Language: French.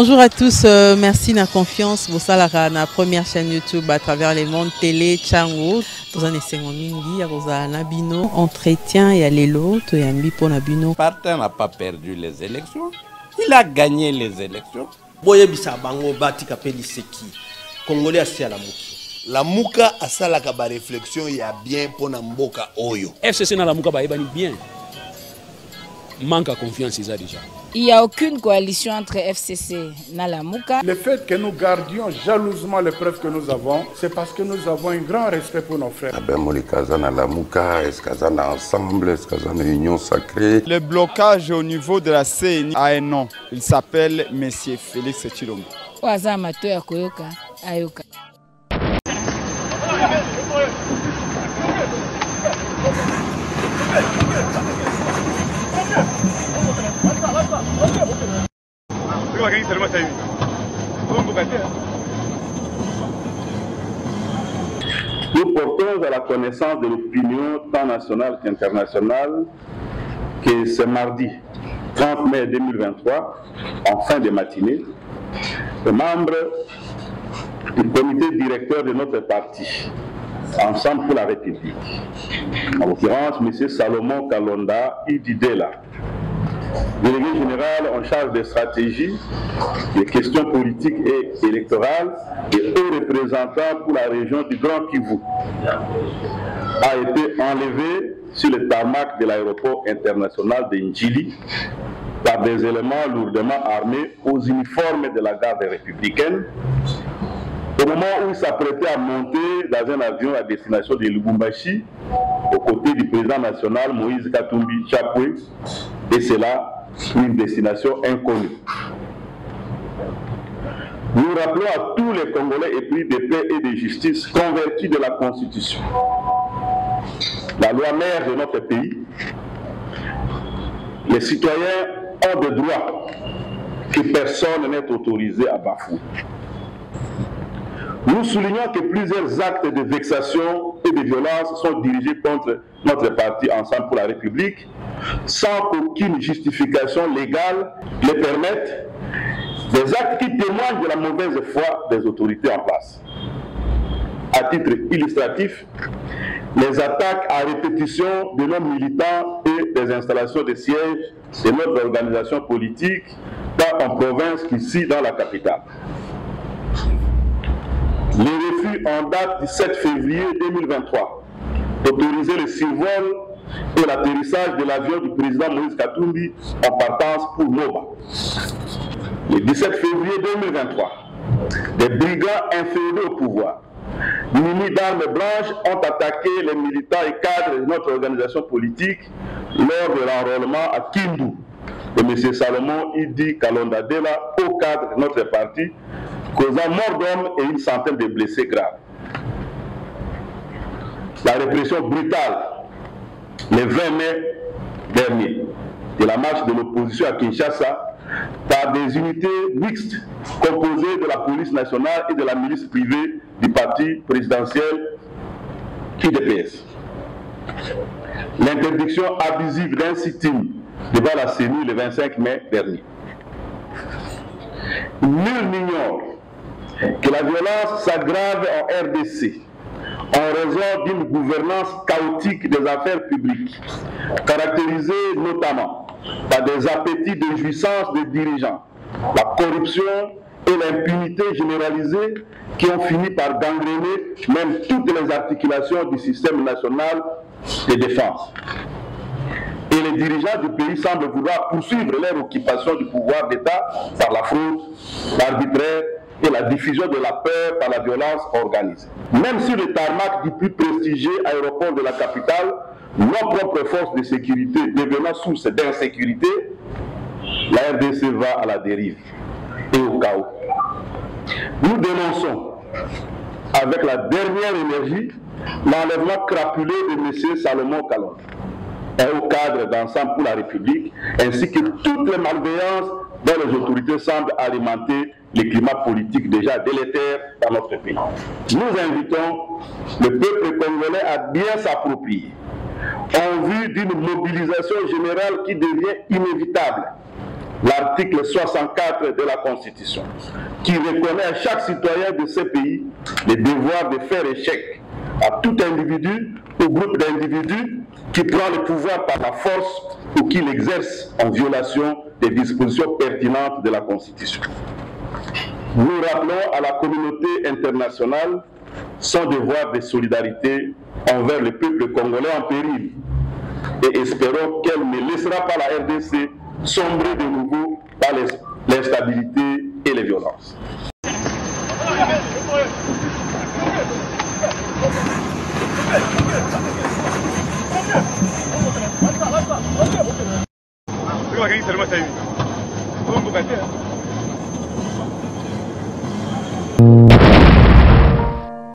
Bonjour à tous, merci de la confiance. Vous savez, la première chaîne YouTube à travers les mondes télé, Tchango. Dans un essai mingi, à Nabino, entretien et à l'élo, to yambi pour Nabino. Partin n'a pas perdu les élections, il a gagné les élections. Boye bisa bango bati kapeli seki. Congolais asi à la muki. La muka asala kaba réflexion ya bien pour mboka oyo. FCC na la muka ba ebani bien. Manque à confiance ils a déjà. Il n'y a aucune coalition entre FCC et Nalamuka. Le fait que nous gardions jalousement les preuves que nous avons, c'est parce que nous avons un grand respect pour nos frères. Ensemble, Union sacrée. Le blocage au niveau de la CNI a un nom. Il s'appelle M. Félix Tshilombo. Nous portons à la connaissance de l'opinion tant nationale qu'internationale que ce mardi 30 mai 2023, en fin de matinée, les membres du comité directeur de notre parti, Ensemble pour la République, en l'occurrence M. Salomon Kalonda Ididela, délégué général en charge des stratégies, des questions politiques et électorales et haut représentant pour la région du Grand Kivu, a été enlevé sur le tarmac de l'aéroport international de Njili par des éléments lourdement armés aux uniformes de la garde républicaine au moment où il s'apprêtait à monter dans un avion à destination de Lubumbashi aux côtés du président national Moïse Katumbi Chapwe, et c'est là une destination inconnue. Nous rappelons à tous les Congolais épris de paix et de justice convertis de la Constitution, la loi mère de notre pays. Les citoyens ont des droits que personne n'est autorisé à bafouer. Nous soulignons que plusieurs actes de vexation et de violence sont dirigés contre notre parti Ensemble pour la République sans qu'aucune justification légale les permette, des actes qui témoignent de la mauvaise foi des autorités en place. À titre illustratif, les attaques à répétition de nos militants et des installations de sièges de notre organisation politique, tant en province qu'ici dans la capitale. Les refus en date du 7 février 2023 d'autoriser le survol et l'atterrissage de l'avion du président Moïse Katumbi en partance pour Moba. Le 17 février 2023, des brigands inféodés au pouvoir, munis d'armes blanches, ont attaqué les militants et cadres de notre organisation politique lors de l'enrôlement à Kindu de M. Salomon Idi Kalonda Dela, au cadre de notre parti, causant mort d'hommes et une centaine de blessés graves. La répression brutale, le 20 mai dernier, de la marche de l'opposition à Kinshasa par des unités mixtes composées de la police nationale et de la milice privée du parti présidentiel UDPS. L'interdiction abusive d'un sit-in devant la CENI le 25 mai dernier. Nul n'ignore que la violence s'aggrave en RDC en raison d'une gouvernance chaotique des affaires publiques, caractérisée notamment par des appétits de jouissance des dirigeants, la corruption et l'impunité généralisée qui ont fini par gangréner même toutes les articulations du système national de défense. Et les dirigeants du pays semblent vouloir poursuivre leur occupation du pouvoir d'État par la fraude, l'arbitraire et la diffusion de la peur par la violence organisée. Même sur le tarmac du plus prestigieux aéroport de la capitale, nos propres forces de sécurité devenant source d'insécurité, la RDC va à la dérive et au chaos. Nous dénonçons avec la dernière énergie l'enlèvement crapuleux de M. Salomon Kalonda, un haut cadre d'Ensemble pour la République, ainsi que toutes les malveillances dont les autorités semblent alimenter le climat politique déjà délétère dans notre pays. Nous invitons le peuple congolais à bien s'approprier, en vue d'une mobilisation générale qui devient inévitable, l'article 64 de la Constitution, qui reconnaît à chaque citoyen de ce pays le devoir de faire échec à tout individu ou groupe d'individus qui prend le pouvoir par la force ou qui l'exerce en violation des dispositions pertinentes de la Constitution. Nous rappelons à la communauté internationale son devoir de solidarité envers le peuple congolais en péril et espérons qu'elle ne laissera pas la RDC sombrer de nouveau par l'instabilité et les violences.